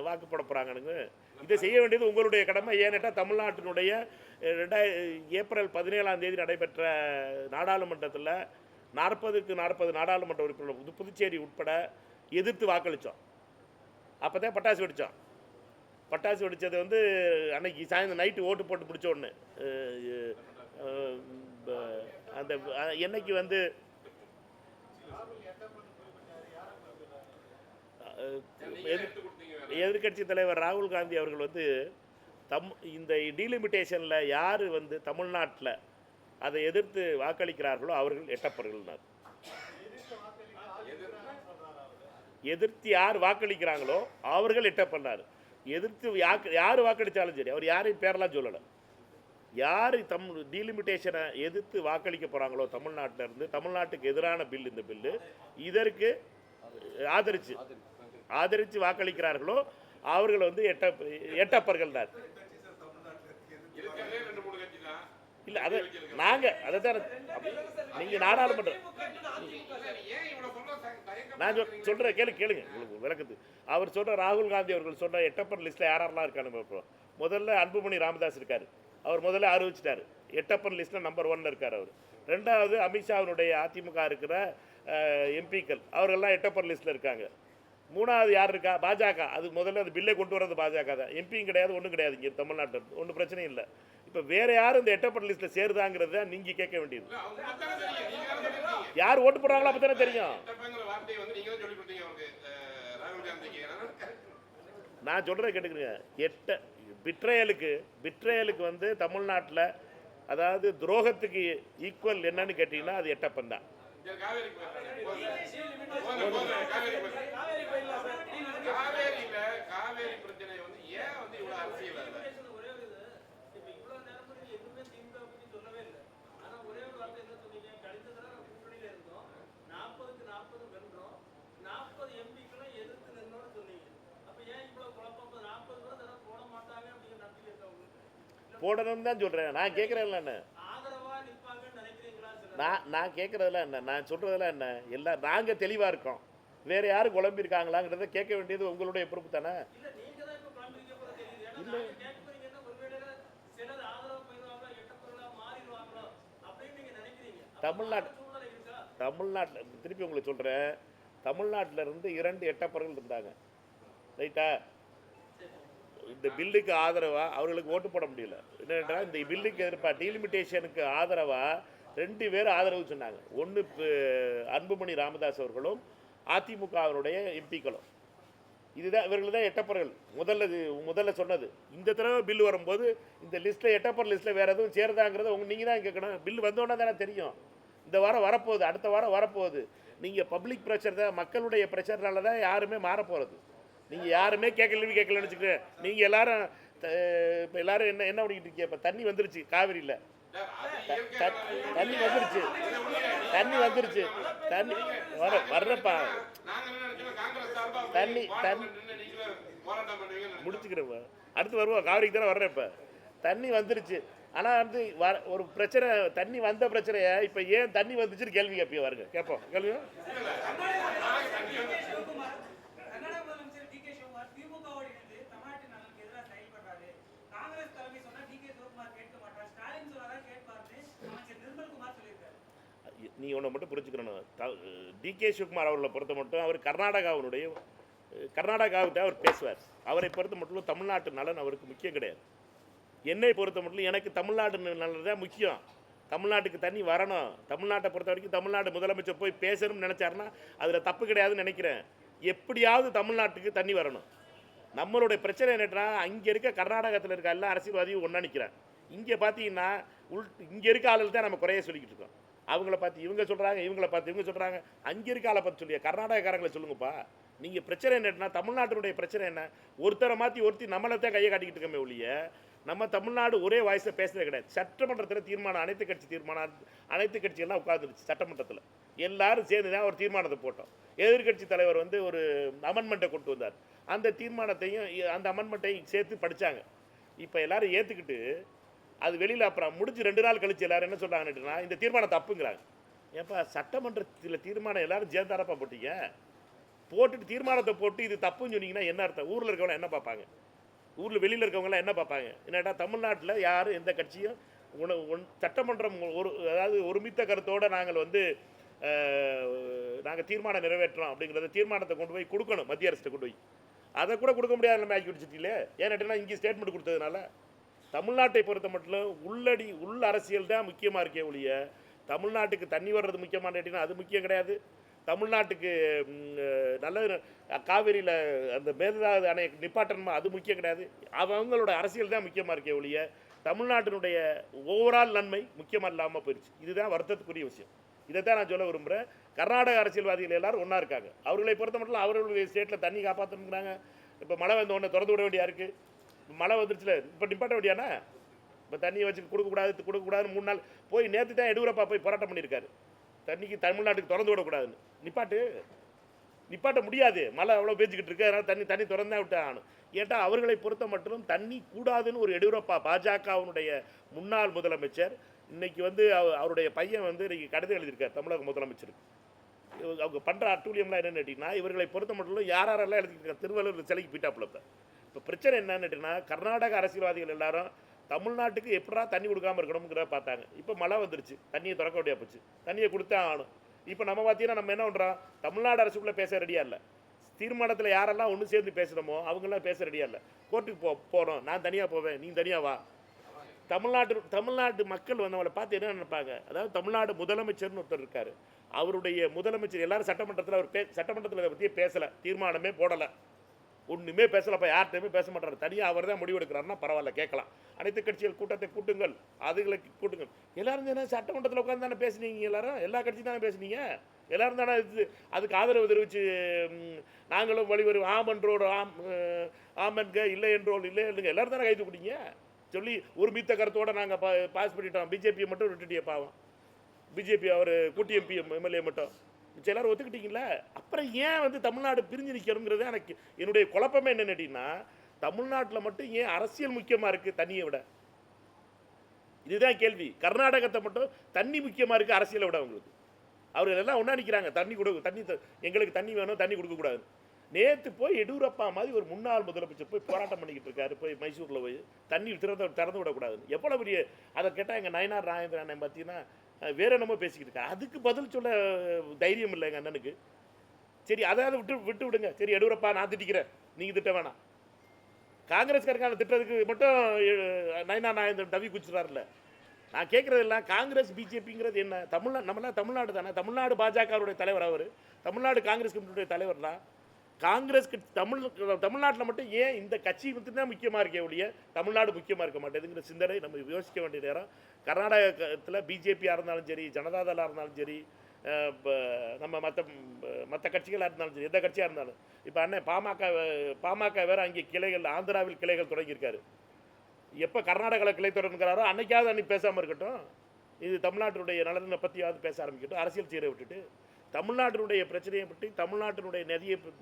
S1: வாக்கு போட போகிறாங்கன்னு. இதை செய்ய வேண்டியது உங்களுடைய கடமை. ஏன்னெட்டா தமிழ்நாட்டினுடைய ஏப்ரல் 17 நடைபெற்ற நாடாளுமன்றத்தில் 40க்கு 40 நாடாளுமன்ற உறுப்பினர் புதுச்சேரி உட்பட எதிர்த்து வாக்களித்தோம். அப்போ தான் பட்டாசு வெடித்தோம். பட்டாசு வெடித்தது வந்து அன்னைக்கு சாயந்தரம் நைட்டு ஓட்டு போட்டு பிடிச்ச ஒன்று. அந்த என்னைக்கு வந்து எதிர்கட்சி தலைவர் ராகுல் காந்தி அவர்கள் வந்து இந்த டீலிமிட்டேஷனில் யார் வந்து தமிழ்நாட்டில் அதை எதிர்த்து வாக்களிக்கிறார்களோ அவர்கள் எட்டப்பர்கள்னார். எதிர்த்து யார் வாக்களிக்கிறாங்களோ அவர்கள் எட்டப்பண்ணார். எதிர்த்து யார் வாக்களித்தாலும் சரி, அவர் யாரையும் பேரெல்லாம் சொல்லலை. யார் டீலிமிட்டேஷனை எதிர்த்து வாக்களிக்க போகிறாங்களோ தமிழ்நாட்டில் இருந்து, தமிழ்நாட்டுக்கு எதிரான பில் இந்த பில்லு, இதற்கு ஆதரித்து வாக்களிக்கிறார்களோ அவர்கள் வந்து எட்டப்பர்கள் தான். இல்லை அதை நாங்கள் அதை தான் நீங்கள் நாடாளுமன்றம் நான் சொல்கிறேன் கேளுங்க உங்களுக்கு விளக்குது. அவர் சொல்கிற ராகுல் காந்தி அவர்கள் சொல்கிற எட்டப்பர் லிஸ்ட்டில் யாரெல்லாம் இருக்கான்னு முதல்ல அன்புமணி ராமதாஸ் இருக்கார். அவர் முதல்ல அறிவிச்சிட்டார். எட்டப்பர் லிஸ்ட்டில் நம்பர் 1 இருக்கார் அவர். ரெண்டாவது அமித்ஷாவினுடைய அதிமுக இருக்கிற எம்பிக்கள் அவர்கள்லாம் எட்டப்பர் லிஸ்ட்டில் இருக்காங்க. மூணாவது யார் இருக்கா? பாஜக. அது முதல்ல அது பில்லை கொண்டு வர்றது பாஜக தான். எம்பியும் கிடையாது, ஒன்றும் கிடையாது. இங்கே தமிழ்நாட்டில் ஒன்றும் பிரச்சனையும் இல்லை. இப்போ வேறு யாரும் இந்த எட்டப்பர் லிஸ்ட்டில் சேருதாங்கிறது தான் நீங்கள் கேட்க வேண்டியது. யார் ஓட்டு போடுறாங்களோ அப்போ தானே தெரியும். நான் சொல்கிறத கேட்டுக்கிறேங்க. பிட்ரேயலுக்கு வந்து தமிழ்நாட்டில் அதாவது துரோகத்துக்கு ஈக்குவல் என்னன்னு கேட்டிங்கன்னா அது எட்டப்பன் தான்.
S4: காவேரி பிரச்சனை வந்து ஏன் வந்து இவ்வளவு அரசியல் இல்ல?
S5: ஒரே ஒரு இது, இப்ப இவ்வளவு நேரம் நீங்க எதுவுமே திமுக பத்தி சொல்லவே இல்லை. ஆனா ஒரே ஒரு வார்த்தை என்ன சொன்னீங்க? கடைசி தடவை நம்ம கூட்டணியில இருந்தோம், 40க்கு 40 வென்றோம், 40 எம்பிக்களும் எதிர்த்து நின்னோன்னு சொன்னீங்க. அப்ப ஏன் இவ்வளவு குழப்பம்? 40 பேர் தடவை போட மாட்டாங்க அப்படிங்கிற நம்பிக்கை இருக்கா உங்களுக்கு?
S1: போடணும்னு தான் சொல்கிறேன். நான் கேட்குறேன்ல என்ன
S5: ஆதரவா நிற்பாங்கன்னு நினைக்கிறீங்களா?
S1: நான் கேட்குறதுல என்ன, நான் சொல்கிறதுல என்ன, எல்லாம் நாங்கள் தெளிவாக இருக்கோம். வேறு யாரும் குழம்பிருக்காங்களாங்கிறத கேட்க வேண்டியது உங்களுடைய பொறுப்பு தானே. தமிழ்நாட்டில் திருப்பி உங்களுக்கு சொல்கிறேன், தமிழ்நாட்டில் இருந்து 2 எட்டப்பர்கள் இருந்தாங்க, ரைட்டா? இந்த பில்லுக்கு ஆதரவாக அவர்களுக்கு ஓட்டு போட முடியல. என்னென்னா இந்த பில்லுக்கு எதிர்ப்பா டீலிமிட்டேஷனுக்கு ஆதரவாக 2 பேர் ஆதரவு சொன்னாங்க. ஒன்று அன்புமணி ராமதாஸ் அவர்களும் அதிமுகவினுடைய எம்பிக்களும். இதுதான் இவர்கள் தான் எட்டப்பர்கள் முதல்ல சொன்னது. இந்த தடவை பில் வரும்போது இந்த லிஸ்ட்டில் எட்டப்பர் லிஸ்ட்டில் வேறு எதுவும் சேருதாங்கிறத நீங்கள் தான் கேட்கணும். பில் வந்தோன்னா தானே தெரியும். இந்த வாரம் வரப்போகுது, அடுத்த வாரம் வரப்போகுது. நீங்கள் பப்ளிக் ப்ரெஷர் தான், மக்களுடைய ப்ரெஷர்னால தான் யாருமே மாறப்போகிறது. நீங்கள் யாருமே கேட்கலன்னு வச்சுக்கிறேன். நீங்கள் எல்லாரும் இப்போ எல்லாரும் என்ன பண்ணிக்கிட்டு இருக்கீங்க? இப்போ தண்ணி வந்துருச்சு காவிரியில், தண்ணி வந்துருச்சு வர்றப்பா தண்ணி முடிச்சுக்கிறப்ப அடுத்து வருவோம். காவிரிக்கு தானே வர்றேன். இப்போ தண்ணி வந்துருச்சு. ஆனால் வந்து ஒரு பிரச்சனை, தண்ணி வந்த பிரச்சனையை இப்போ ஏன் தண்ணி வந்துச்சுன்னு கேள்வி கேட்பீங்க. வருங்க கேட்போம். கேள்வி நீ ஒன்று மட்டும் புரிஞ்சுக்கணும். டிகே சிவகுமார் அவர்களை பொறுத்த மட்டும் அவர் கர்நாடகாவுக்கு அவர் பேசுவார். அவரை பொறுத்த மட்டும் தமிழ்நாட்டு நலன் அவருக்கு முக்கியம் கிடையாது. என்னை பொறுத்த மட்டும் எனக்கு தமிழ்நாட்டு நலன் தான் முக்கியம். தமிழ்நாட்டுக்கு தண்ணி வரணும். தமிழ்நாட்டை பொறுத்த வரைக்கும் தமிழ்நாடு முதலமைச்சர் போய் பேசணும்னு நினச்சாருன்னா அதில் தப்பு கிடையாதுன்னு நினைக்கிறேன். எப்படியாவது தமிழ்நாட்டுக்கு தண்ணி வரணும். நம்மளுடைய பிரச்சனை என்னன்னா, அங்கே இருக்க கர்நாடகத்தில் இருக்க எல்லா அரசியல்வாதியும் ஒன்றா நிற்கிறாங்க. இங்கே பார்த்தீங்கன்னா இங்கே இருக்க ஆளுகள் தான் நம்ம குறைய சொல்லிக்கிட்டு இருக்கோம். அவங்கள பார்த்து இவங்க சொல்கிறாங்க, இவங்கள பார்த்து இவங்க சொல்கிறாங்க. அங்கே இருக்க ஆளை பார்த்து சொல்லியா கர்நாடகக்காரங்களை சொல்லுங்கப்பா. நீங்கள் பிரச்சனை என்னன்னா, தமிழ்நாட்டினுடைய பிரச்சனை என்ன? ஒருத்தரை மாற்றி ஒருத்தி நம்மளை தான் கையை காட்டிக்கிட்டு இருக்கோமே ஒழிய, நம்ம தமிழ்நாடு ஒரே வாய்ஸில் பேசுறதே கிடையாது. சட்டமன்றத்தில் தீர்மானம், அனைத்து கட்சி தீர்மானம், அனைத்து கட்சியெல்லாம் உட்காந்துருச்சு சட்டமன்றத்தில். எல்லாரும் சேர்ந்து தான் ஒரு தீர்மானத்தை போட்டோம். எதிர்கட்சி தலைவர் வந்து ஒரு அமெண்ட்மெண்ட்டை கொண்டு வந்தார். அந்த தீர்மானத்தையும் அந்த அமெண்ட்மெண்ட்டையும் சேர்த்து படித்தாங்க. இப்போ எல்லாரும் ஏற்றுக்கிட்டு அது வெளியில் அப்புறம் முடிஞ்சு 2 நாள் கழிச்சு எல்லாரும் என்ன சொல்கிறாங்கன்னுட்டுனா, இந்த தீர்மானம் தப்புங்கிறாங்க. ஏன்ப்பா சட்டமன்றத்தில் தீர்மானம் எல்லாரும் சேர்ந்தாரப்பா போட்டீங்க. போட்டுட்டு தீர்மானத்தை போட்டு இது தப்புன்னு சொன்னீங்கன்னா என்ன அர்த்தம்? ஊரில் இருக்கவங்க என்ன பார்ப்பாங்க? ஊரில் வெளியில் இருக்கவங்களாம் என்ன பார்ப்பாங்க? என்னடா தமிழ்நாட்டில் யாரும் எந்த கட்சியும் சட்டமன்றம் அதாவது ஒருமித்த கருத்தோடு நாங்கள் வந்து நாங்கள் தீர்மானம் நிறைவேற்றோம் அப்படிங்கிறத தீர்மானத்தை கொண்டு போய் கொடுக்கணும் மத்திய அரசு கொண்டு போய். அதை கூட கொடுக்க முடியாத நம்ம ஆக்கி வச்சுட்டீங்களே. ஏன்னாட்டினா இங்கே ஸ்டேட்மெண்ட் கொடுத்ததுனால தமிழ்நாட்டை பொறுத்த மட்டும் உள் அரசியல் தான் முக்கியமாக இருக்கே ஒழிய, தமிழ்நாட்டுக்கு தண்ணி வர்றது முக்கியமான கேட்டிங்கன்னா அது முக்கியம் கிடையாது. தமிழ்நாட்டுக்கு நல்ல காவிரியில் அந்த மேகதாது அணை நிப்பாட்டணுமா அது முக்கியம் கிடையாது. அவங்களோட அரசியல் தான் முக்கியமாக இருக்கே ஒழிய, தமிழ்நாட்டினுடைய ஓவரால் நன்மை முக்கியமாக இல்லாமல் போயிடுச்சு. இதுதான் வருத்தத்துக்குரிய விஷயம். இதை தான் நான் சொல்ல விரும்புகிறேன். கர்நாடக அரசியல்வாதிகள் எல்லாரும் ஒன்றா இருக்காங்க. அவர்களை பொறுத்த மட்டும் அவர்களுடைய ஸ்டேட்டில் தண்ணி காப்பாற்றணுங்கிறாங்க. இப்போ மழை வந்த உடனே திறந்து விட வேண்டியா இருக்குது. மழை வந்துருச்சுல, இப்போ நிப்பாட்ட வேண்டியானா? இப்போ தண்ணியை வச்சு கொடுக்கக்கூடாதுன்னு 3 நாள் போய் நேற்று தான் எடியூரப்பா போய் போராட்டம் பண்ணியிருக்காரு. தண்ணிக்கு தமிழ்நாட்டுக்கு திறந்து விடக்கூடாதுன்னு. நிப்பாட்ட முடியாது, மழை அவ்வளோ பேஞ்சிக்கிட்டு இருக்கு. அதனால் தண்ணி திறந்தா விட்டு ஆகணும். ஏட்டா அவர்களை பொறுத்த மட்டும் தண்ணி கூடாதுன்னு ஒரு எடியூரப்பா பாஜகவினுடைய முன்னாள் முதலமைச்சர் இன்னைக்கு வந்து அவருடைய பையன் வந்து இன்னைக்கு கடிதம் எழுதியிருக்கார் தமிழக முதலமைச்சருக்கு. அவங்க பண்ணுற அட்டூழியம்லாம் என்னென்னு கேட்டிங்கன்னா, இவர்களை பொறுத்த மட்டும் யாரெல்லாம் எழுதிக்கிட்டு திருவள்ளூர் சிலைக்கு போயிட்டாப்புல. இப்போ பிரச்சனை என்னன்னு கேட்டிங்கன்னா, கர்நாடக அரசியல்வாதிகள் எல்லாரும் தமிழ்நாட்டுக்கு எப்படா தண்ணி கொடுக்காமல் இருக்கணுங்கிறத பார்த்தாங்க. இப்போ மழை வந்துருச்சு, தண்ணியை திறக்க வேண்டியா போச்சு, தண்ணியை கொடுத்தே ஆகணும். இப்போ நம்ம பார்த்தீங்கன்னா நம்ம என்ன பண்ணுறோம், தமிழ்நாடு அரசுக்குள்ளே பேச ரெடியாக இல்லை. தீர்மானத்தில் யாரெல்லாம் ஒன்று சேர்ந்து பேசுகிறோமோ அவங்களாம் பேச ரெடியாக இல்லை. கோர்ட்டுக்கு போகிறோம், நான் தனியாக போவேன், நீ தனியாக வா. தமிழ்நாட்டு மக்கள் வந்து அவளை பார்த்து என்ன நினைப்பாங்க? அதாவது தமிழ்நாடு முதலமைச்சர்னு ஒருத்தர் இருக்கார். அவருடைய முதலமைச்சர் எல்லாரும் சட்டமன்றத்தில் சட்டமன்றத்தில் அதை பற்றியே பேசலை, தீர்மானமே போடலை, ஒன்றுமே பேசலப்பா, யார்கிட்டையுமே பேச மாட்டார். தனியாக அவர் தான் முடிவு எடுக்கிறாருன்னா பரவாயில்ல, கேட்கலாம். அனைத்து கட்சிகள் கூட்டத்தை கூட்டுங்கள், அதுகளுக்கு கூட்டுங்கள். எல்லாரும் தானே சட்டமன்றத்தில் உட்காந்து தானே பேசுனீங்க, எல்லாரும் கட்சி தானே பேசுனீங்க, எல்லாரும் தானே அதுக்கு ஆதரவு தெரிவித்து நாங்களும் வழிவரும் ஆமன்றோடு ஆமன்க, இல்லை என்றோல் இல்லை இல்லைங்க, எல்லாரும் தானே கைது கொடுங்க சொல்லி ஒரு மீத்த கருத்தோடு நாங்கள் பாஸ் பண்ணிட்டோம். பிஜேபியை மட்டும் விட்டுட்டியே பாவம், பிஜேபி அவர் கூட்டி எம்பி எம்எல்ஏ மட்டும் எல்லாரும் ஒத்துக்கிட்டீங்களா? அப்புறம் ஏன் வந்து தமிழ்நாடு பிரிஞ்சு நிற்கிறோங்கிறது எனக்கு என்னுடைய குழப்பமே என்னன்னு கேட்டிங்கன்னா, தமிழ்நாட்டில் மட்டும் ஏன் அரசியல் முக்கியமாக இருக்குது தண்ணியை விட? இதுதான் கேள்வி. கர்நாடகத்தை மட்டும் தண்ணி முக்கியமாக இருக்குது அரசியலை விட. அவங்களுக்கு அவர்கள் எல்லாம் ஒன்றா நிற்கிறாங்க, எங்களுக்கு தண்ணி வேணும், தண்ணி கொடுக்கக்கூடாது. நேற்று போய் எடியூரப்பா மாதிரி ஒரு முன்னாள் முதலமைச்சர் போய் போராட்டம் பண்ணிக்கிட்டு இருக்காரு, போய் மைசூரில் போய் தண்ணி திறந்து விடக்கூடாதுன்னு. எவ்வளோ பெரிய அதை கேட்டால் எங்கள் நயனார் நாகேந்திரன் பார்த்தீங்கன்னா வேற என்னமோ பேசிக்கிட்டு இருக்கா. அதுக்கு பதில் சொல்ல தைரியம் இல்லை எங்கள் அண்ணனுக்கு. சரி, அதாவது விட்டு விடுங்க. சரி எடியூரப்பா நான் திட்டிக்கிறேன், நீங்கள் திட்ட வேணாம். காங்கிரஸ்காரங்க திட்டத்துக்கு மட்டும் நயனார் நாகேந்திரன் தவி குச்சிட்றாருல. நான் கேட்குறது இல்லை, காங்கிரஸ் பிஜேபிங்கிறது என்ன? நம்மளாம் தமிழ்நாடு தானே. தமிழ்நாடு பாஜகவுடைய தலைவர் அவர், தமிழ்நாடு காங்கிரஸ் கமிட்டியுடைய தலைவர் தான். காங்கிரஸ்க்கு தமிழ்நாட்டில் மட்டும் ஏன் இந்த கட்சி மட்டும்தான் முக்கியமாக இருக்கே ஒழிய தமிழ்நாடு முக்கியமாக இருக்க மாட்டேதுங்கிற சிந்தனை நம்ம யோசிக்க வேண்டிய நேரம். கர்நாடகத்தில் பிஜேபியாக இருந்தாலும் சரி, ஜனதாதளாக இருந்தாலும் சரி, நம்ம மற்ற கட்சிகளாக இருந்தாலும் சரி, எந்த கட்சியாக இருந்தாலும். இப்போ அண்ணன் பாமக வேறு அங்கே கிளைகள், ஆந்திராவில் கிளைகள் தொடங்கியிருக்காரு. எப்போ கர்நாடகாவில் கிளை தொடங்குறாரோ அன்னைக்காவது அன்னைக்கு பேசாமல் இருக்கட்டும். இது தமிழ்நாட்டினுடைய நலனை பற்றியாவது பேச ஆரம்பிக்கட்டும். அரசியல் சீரை விட்டுட்டு தமிழ்நாட்டினுடைய பிரச்சனையை பற்றி, தமிழ்நாட்டினுடைய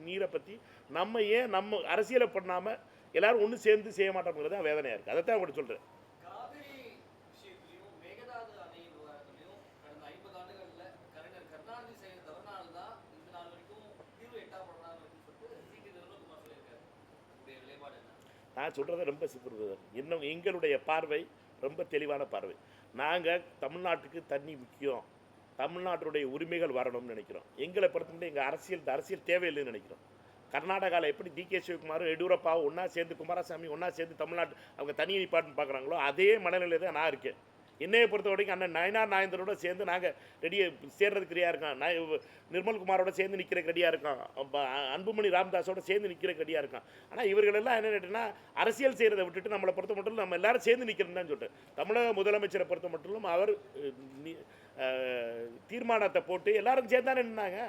S1: நீரை பற்றி நம்ம ஏன் நம்ம அரசியலை பண்ணாமல் எல்லாரும் ஒன்று சேர்ந்து செய்ய மாட்டோங்கிறது தான் வேதனையாக இருக்குது. அதை தான் உங்களுக்கு சொல்கிறேன்.
S3: காவிரி விஷயத்திலையும் மேகதாது அணை விவகாரத்திலையும் கடந்த 50 ஆண்டுகளில் கலைஞர் கருணாநிதி செய்த தவறுனால்தான் இந்த நாள் வரைக்கும் தீர்வு எட்டப்படாமல் இருக்குன்னு சொல்லிட்டு சி.கே. நிர்மல்குமார் சொல்லியிருக்காரு. உங்களுடைய நிலைப்பாடு என்ன?
S1: நான் சொல்கிறது ரொம்ப சிம்பிள். இன்னும் எங்களுடைய பார்வை ரொம்ப தெளிவான பார்வை. நாங்கள் தமிழ்நாட்டுக்கு தண்ணி முக்கியம், தமிழ்நாட்டுடைய உரிமைகள் வரணும்னு நினைக்கிறோம். எங்களை பொறுத்தவரை எங்கள் அரசியல் தேவையில்லைன்னு நினைக்கிறோம். கர்நாடகாவில் எப்படி டி.கே. சிவகுமாரும் எடியூரப்பாவும் ஒன்றா சேர்ந்து, குமாரசாமி ஒன்றா சேர்ந்து தமிழ்நாட்டு அவங்க தனியை நிப்பாட்டுன்னு பார்க்குறாங்களோ அதே மனநிலை தான் நான் இருக்கேன். என்னையை பொறுத்த வரைக்கும் அண்ணன் நயனார் நாயந்தரோட சேர்ந்து நாங்கள் ரெடியாக சேர்றதுக்கு ரெடியாக இருக்கோம். நிர்மல்குமாரோட சேர்ந்து நிற்கிறதுக்கு ரெடியாக இருக்கோம். அன்புமணி ராமதாஸோட சேர்ந்து நிற்கிறதுக்கு ரெடியாக இருக்கோம். ஆனால் இவர்களெல்லாம் என்ன கேட்டிங்கன்னா அரசியல் செய்கிறத விட்டுட்டு நம்மளை பொறுத்த மட்டும் நம்ம எல்லாரும் சேர்ந்து நிற்கிறோம் தான் சொல்லிட்டு தமிழக முதலமைச்சரை பொறுத்த மட்டும் அவர் தீர்மானத்தை போட்டு எல்லாரும் சேர்ந்து தானே நின்னாங்க.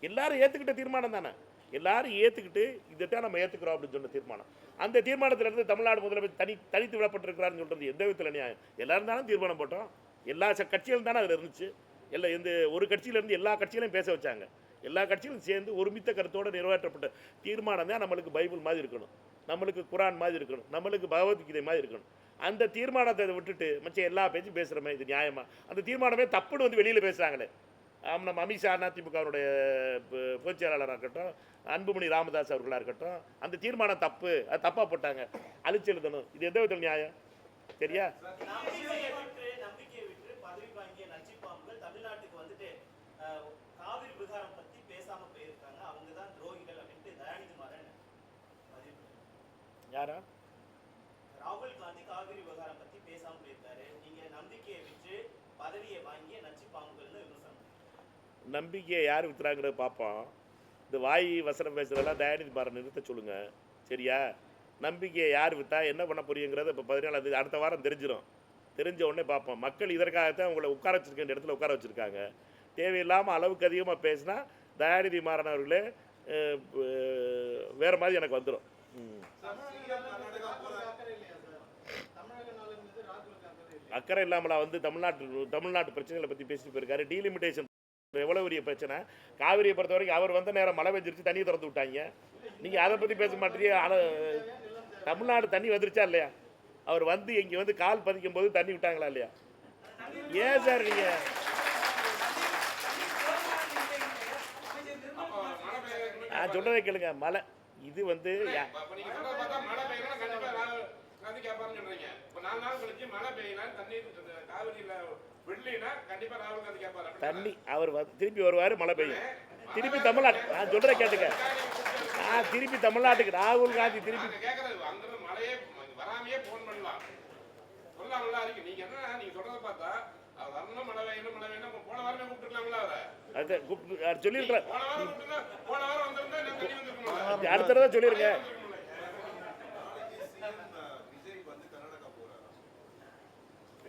S1: எல்லாரும் ஏற்றுக்கிட்ட தீர்மானம் தானே, எல்லாரும் ஏற்றுக்கிட்டு இதைத்தான் நம்ம ஏற்றுக்கிறோம் அப்படின்னு சொன்ன தீர்மானம். அந்த தீர்மானத்திலிருந்து தமிழ்நாடு முதலமைச்சர் தனித்து விடப்பட்டிருக்கிறாருன்னு சொல்கிறது எந்த விதத்தில் நியாயம்? எல்லாரும் தானே தீர்மானம் போட்டோம், எல்லா கட்சிகளும் தானே அதில் இருந்துச்சு. எல்லாம் இந்த ஒரு கட்சியிலேருந்து எல்லா கட்சிகளையும் பேச வச்சாங்க. எல்லா கட்சிகளும் சேர்ந்து ஒருமித்த கருத்தோடு நிறைவேற்றப்பட்ட தீர்மானம் தான் நம்மளுக்கு பைபிள் மாதிரி இருக்கணும், நம்மளுக்கு குரான் மாதிரி இருக்கணும், நம்மளுக்கு பகவத்கீதை மாதிரி இருக்கணும். அந்த தீர்மானத்தை விட்டுட்டு மற்ற எல்லா பேச்சும் பேசுகிறோமே, இது நியாயமா? அந்த தீர்மானமே தப்புன்னு வந்து வெளியில் பேசுகிறாங்களே. நம்ம அமித்ஷா அதிமுகவுடைய பொதுச் செயலாளராக இருக்கட்டும், அன்புமணி ராமதாஸ் அவர்களாக இருக்கட்டும், அந்த தீர்மானம் தப்பு, அது தப்பாக போட்டாங்க, அழிச்சு எழுதணும். இது எந்த விதத்தில் நியாயம்? சரியா?
S2: நம்பிக்கையை விட்டு பதவி வாங்கிய நச்சு பாம்புகள் தமிழ்நாட்டுக்கு வந்துட்டு காவிரி விவகாரம் பத்தி பேசாம போயிருக்காங்க, அவங்க தான் துரோகிகள் அப்படின்ட்டு தயாநிதி மாறன்
S1: யாரா?
S2: ராகுல் காந்தி காவிரி விவகாரம் பத்தி பேசாம போயிருக்காரு. நீங்க நம்பிக்கையை விட்டு பதவியை வாங்கிய நச்சு பாம்புகள்னு விமர்சனம்.
S1: நம்பிக்கையை யார் வித்துறாங்கிறத பார்ப்போம். இந்த வாய் வசனம் பேசுகிறதெல்லாம் தயாநிதி மாறன் நிறுத்த சொல்லுங்கள். சரியா? நம்பிக்கையை யார் விற்றா என்ன பண்ண போறீங்கிறத இப்போ 14 அடுத்த வாரம் தெரிஞ்சிடும். தெரிஞ்ச உடனே பார்ப்போம். மக்கள் இதற்காகத்தான் உங்களை உட்கார வச்சுருக்க இடத்துல உட்கார வச்சுருக்காங்க. தேவையில்லாமல் அளவுக்கு அதிகமாக பேசினா தயாநிதி மாறன் அவர்களே வேறு மாதிரி எனக்கு வந்துடும். அக்கறை இல்லாமலா வந்து தமிழ்நாட்டு பிரச்சனைகளை பற்றி பேசிட்டு போயிருக்காரு. டீலிமிட்டேஷன் எவ்வளோ பெரிய பிரச்சனை. காவிரியை பொறுத்த வரைக்கும் அவர் வந்த நேரம் மழை பெஞ்சிருச்சு, தண்ணியை திறந்து விட்டாங்க. நீங்கள் அதை பற்றி பேச மாட்டீங்க. தமிழ்நாடு தண்ணி வந்துருச்சா இல்லையா? அவர் வந்து இங்கே வந்து கால் பதிக்கும் போது தண்ணி விட்டாங்களா இல்லையா? ஏன் சார் நீங்கள் சொல்கிறதை கேளுங்க. மழை இது வந்து தண்ணி அவர் திருப்பி வருவார், மழை பெய்யும். திருப்பி தமிழ்நாட்டு நான் சொல்கிறத கேட்டுக்க. திருப்பி தமிழ்நாட்டுக்கு ராகுல் காந்தி திருப்பி சொல்லியிருக்கிறேன். அடுத்த தடவை சொல்லிருங்க.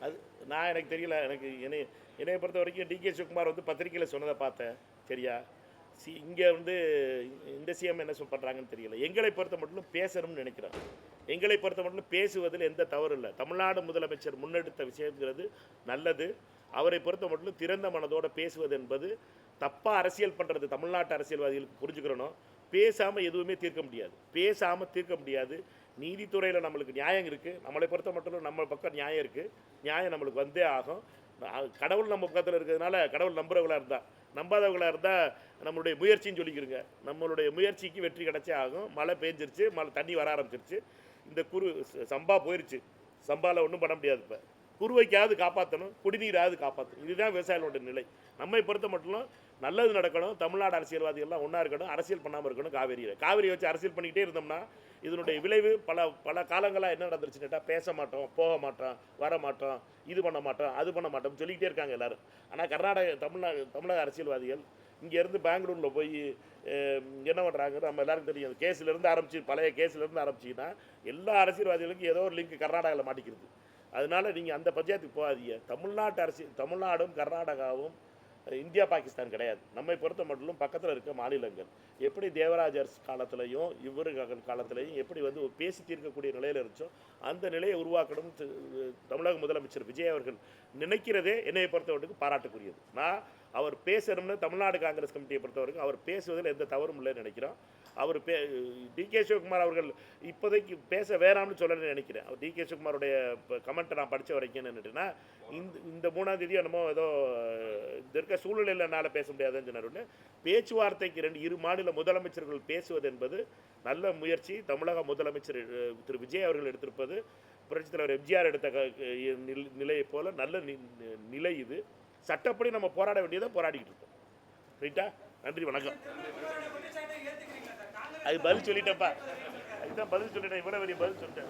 S1: அது நான் எனக்கு தெரியல. எனக்கு என்னையை பொறுத்த வரைக்கும் டிகே சிவகுமார் வந்து பத்திரிக்கையில் சொன்னதை பார்த்தேன். சரியா? இங்கே வந்து இந்த சிஎம் என்ன பண்ணுறாங்கன்னு தெரியல. எங்களை பொறுத்த மட்டும் பேசணும்னு நினைக்கிறேன். எங்களை பொறுத்த மட்டும் பேசுவதில் எந்த தவறு இல்லை. தமிழ்நாடு முதலமைச்சர் முன்னெடுத்த விஷயங்கிறது நல்லது. அவரை பொறுத்த மட்டும் திறந்த மனதோடு பேசுவது என்பது தப்பாக அரசியல் பண்ணுறது தமிழ்நாட்டு அரசியல்வாதிகளுக்கு புரிஞ்சுக்கிறணும். பேசாமல் எதுவுமே தீர்க்க முடியாது, பேசாமல் தீர்க்க முடியாது. நீதித்துறையில் நம்மளுக்கு நியாயம் இருக்குது. நம்மளை பொறுத்த மட்டும் நம்ம பக்கம் நியாயம் இருக்குது. நியாயம் நம்மளுக்கு வந்தே ஆகும். கடவுள் நம்ம பக்கத்தில் இருக்கிறதுனால கடவுள் நம்புறவங்களாக இருந்தால், நம்பாதவங்களாக இருந்தால் நம்மளுடைய முயற்சின்னு சொல்லிக்கிறோங்க. நம்மளுடைய முயற்சிக்கு வெற்றி கிடச்சே ஆகும். மழை பெஞ்சிருச்சு, தண்ணி வர ஆரம்பிச்சிருச்சு. இந்த சம்பா போயிடுச்சு. சம்பாவில் ஒன்றும் பண்ண முடியாது. இப்போ குருவைக்காவது காப்பாற்றணும், குடிநீராவது காப்பாற்றணும். இதுதான் விவசாயிகளோட நிலை. நம்மை பொறுத்த மட்டும் நல்லது நடக்கணும். தமிழ்நாடு அரசியல்வாதிகள்லாம் ஒன்றா இருக்கணும், அரசியல் பண்ணாமல் இருக்கணும். காவிரியை வச்சு அரசியல் பண்ணிக்கிட்டே இருந்தோம்னா இதனுடைய விளைவு பல காலங்களாக என்ன நடந்துருச்சுன்னு கேட்டால், பேச மாட்டோம், போக மாட்டோம், வர மாட்டோம், இது பண்ண மாட்டோம், அது பண்ண மாட்டோம்னு சொல்லிக்கிட்டே இருக்காங்க எல்லோரும். ஆனால் தமிழக அரசியல்வாதிகள் இங்கேருந்து பெங்களூரில் போய் என்ன பண்ணுறாங்க நம்ம எல்லாருக்கும் தெரியும். கேஸிலேருந்து ஆரம்பிச்சு, பழைய கேஸிலேருந்து ஆரம்பிச்சிங்கன்னா எல்லா அரசியல்வாதிகளுக்கும் ஏதோ ஒரு லிங்க் கர்நாடகாவில் மாட்டிக்கிறது. அதனால் நீங்கள் அந்த பஞ்சாயத்துக்கு போகாதீங்க. தமிழ்நாடும் கர்நாடகாவும் இந்தியா பாகிஸ்தான் கிடையாது. நம்மை பொறுத்த மட்டும் பக்கத்தில் இருக்க மாநிலங்கள். எப்படி தேவராஜர் காலத்திலையும் இவர் காலத்திலையும் எப்படி வந்து பேசி தீர்க்கக்கூடிய நிலையில் இருந்துச்சோ அந்த நிலையை உருவாக்கணும் தமிழக முதலமைச்சர் விஜய் அவர்கள் நினைக்கிறதே என்னை பொறுத்தவரைக்கும் பாராட்டுக்குரியது. நான் அவர் பேசணும்னு தமிழ்நாடு காங்கிரஸ் கமிட்டியை பொறுத்தவரைக்கும் அவர் பேசுவதில் எந்த தவறும் இல்லைன்னு நினைக்கிறோம். அவர் டிகே சிவகுமார் அவர்கள் இப்போதைக்கு பேச வேணாம்னு சொல்லணும்னு நினைக்கிறேன். அவர் டிகே சிவகுமாருடைய கமெண்ட்டை நான் படித்த வரைக்கும் என்னட்டுன்னா, இந்த 3ஆம் தேதி என்னமோ ஏதோ இந்த இருக்க சூழ்நிலையில் என்னால் பேச முடியாதுன்னு சொன்னார். பேச்சுவார்த்தைக்கு இரு மாநில முதலமைச்சர்கள் பேசுவது என்பது நல்ல முயற்சி. தமிழக முதலமைச்சர் திரு விஜய் அவர்கள் எடுத்திருப்பது புரட்சித் தலைவர் எம்ஜிஆர் எடுத்த நிலையை போல நல்ல நிலை இது. சட்டப்படி நம்ம போராட வேண்டியதை போராடிக்கிட்டு இருக்கோம். ரைட்டா? நன்றி, வணக்கம். அது பதில் சொல்லிட்டேன்ப்பா, அதுதான் பதில் சொல்லிட்டேன். இவ்வளோ பெரிய பதில் சொல்லிட்டேன்.